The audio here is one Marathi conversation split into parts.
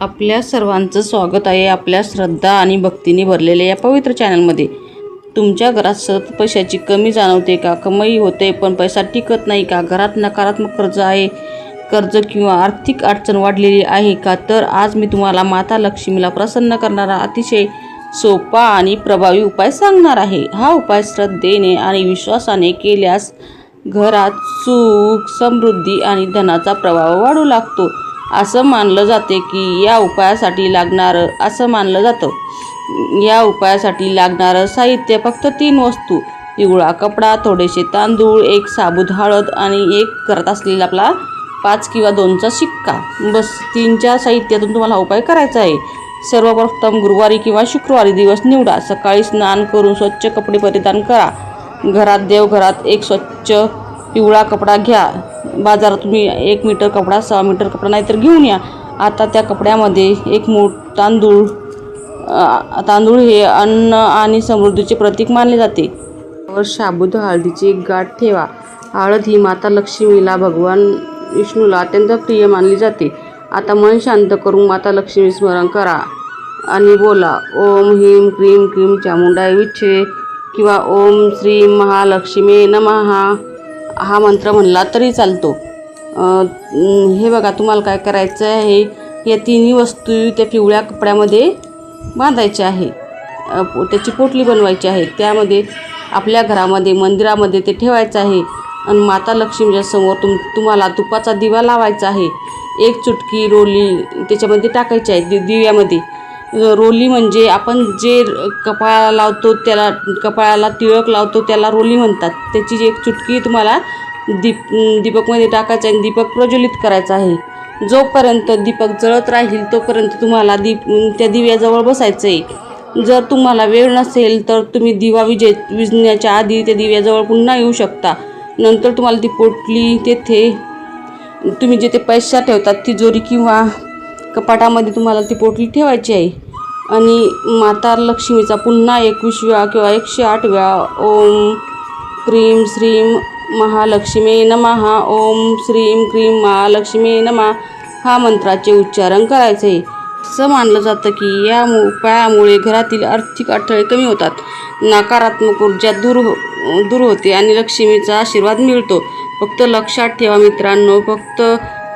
आपल्या सर्वांचं स्वागत आहे आपल्या श्रद्धा आणि भक्तीने भरलेल्या या पवित्र चॅनलमध्ये। तुमच्या घरात सतत पैशाची कमी जाणवते का? कमाई होते पण पैसा टिकत नाही का? घरात नकारात्मक कर्ज आहे, कर्ज किंवा आर्थिक अडचण वाढलेली आहे का? तर आज मी तुम्हाला माता लक्ष्मीला प्रसन्न करणारा अतिशय सोपा आणि प्रभावी उपाय सांगणार आहे। हा उपाय श्रद्धेने आणि विश्वासाने केल्यास घरात सुख, समृद्धी आणि धनाचा प्रवाह वाढू लागतो। असं मानलं जातं या उपायासाठी लागणारं साहित्य फक्त 3 वस्तू: पिवळा कपडा, थोडेसे तांदूळ, एक साबूत हळद आणि एक घरात असलेला आपला 5 किंवा 2चा शिक्का। बस 3-4 साहित्यातून तुम्हाला हा उपाय करायचा आहे। सर्वप्रथम गुरुवारी किंवा शुक्रवारी दिवस निवडा। सकाळी स्नान करून स्वच्छ कपडे परिधान करा। घरात देवघरात एक स्वच्छ पिवळा कपडा घ्या। बाजारात तुम्ही 1 मीटर कपडा, 6 मीटर कपडा नाहीतर घेऊन या। आता त्या कपड्यामध्ये 1 मूठ तांदूळ हे अन्न आणि समृद्धीचे प्रतीक मानले जाते। त्यावर साबूत हळदीची एक गाठ ठेवा। हळद ही माता लक्ष्मीला, भगवान विष्णूला अत्यंत प्रिय मानली जाते। आता मन शांत करून माता लक्ष्मी स्मरण करा आणि बोला, ओम ह्रीं क्लीं क्रीं चामुंडाय विच्चे किंवा ओम श्री महालक्ष्मी नमः हा मंत्र म्हणला तरी चालतो। हे बघा, तुम्हाला काय करायचं आहे, या 3 वस्तू त्या पिवळ्या कपड्यामध्ये बांधायच्या आहे। त्याची पोटली बनवायची आहे। त्यामध्ये आपल्या घरामध्ये, मंदिरामध्ये ते ठेवायचं आहे आणि माता लक्ष्मीच्या समोर तुम्हाला तुपाचा दिवा लावायचा आहे। 1 चुटकी रोली त्याच्यामध्ये टाकायची आहे। दिव्यामध्ये रोली म्हणजे आपण जे कपाळाला लावतो, त्याला कपाळाला टिळक लावतो त्याला रोली म्हणतात। त्याची 1 चुटकी तुम्हाला दीपकमध्ये टाकायचं आणि दीपक प्रज्वलित करायचा आहे। जोपर्यंत दीपक जळत राहील तोपर्यंत तुम्हाला त्या दिव्याजवळ बसायचं आहे। जर तुम्हाला वेळ नसेल तर तुम्ही दिवा विझण्याच्या आधी त्या दिव्याजवळ पुन्हा येऊ शकता। नंतर तुम्हाला ती पोटली तेथे तुम्ही जिथे पैसा ठेवतात तिजोरी किंवा कपाटामध्ये तुम्हाला ती पोटली ठेवायची आहे आणि माता लक्ष्मीचा पुन्हा 21 वेळा किंवा 108 वेळा ओम क्रीं श्रीं महालक्ष्मी नमः, ओम श्रीं क्रीं महालक्ष्मी नमः हा मंत्राचे उच्चारण करायचे। असं मानलं जातं की या उपायामुळे घरातील आर्थिक अडथळे कमी होतात, नकारात्मक ऊर्जा दूर होते आणि लक्ष्मीचा आशीर्वाद मिळतो। फक्त लक्षात ठेवा मित्रांनो, फक्त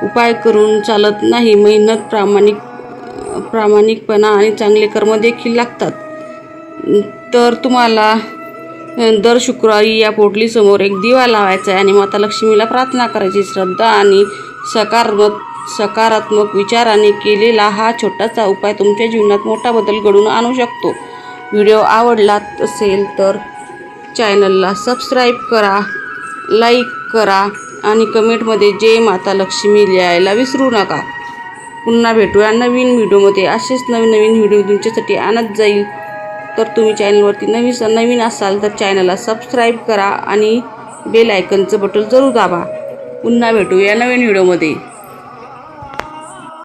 उपाय करून चालत नाही, मेहनत, प्रामाणिकपणा आणि चांगले कर्म देखील लागतात। तर तुम्हाला दर शुक्रवारी या पोटलीसमोर एक दिवा लावायचा आहे आणि माता लक्ष्मीला प्रार्थना करायची। श्रद्धा आणि सकारात्मक विचाराने केलेला हा छोटासा उपाय तुमच्या जीवनात मोठा बदल घडवून आणू शकतो। व्हिडिओ आवडला असेल तर चॅनलला सबस्क्राईब करा, लाईक करा आणि कमेंटमध्ये जय माता लक्ष्मी लिहायला विसरू नका। पुन्हा भेटूया नवीन व्हिडिओमध्ये। असेच नवीन व्हिडिओ तुमच्यासाठी आणत जाईल। तर तुम्ही चॅनलवरती नवीन असाल तर चॅनलला सबस्क्राईब करा आणि बेल आयकनचं बटन जरूर दाबा। पुन्हा भेटूया नवीन व्हिडिओमध्ये।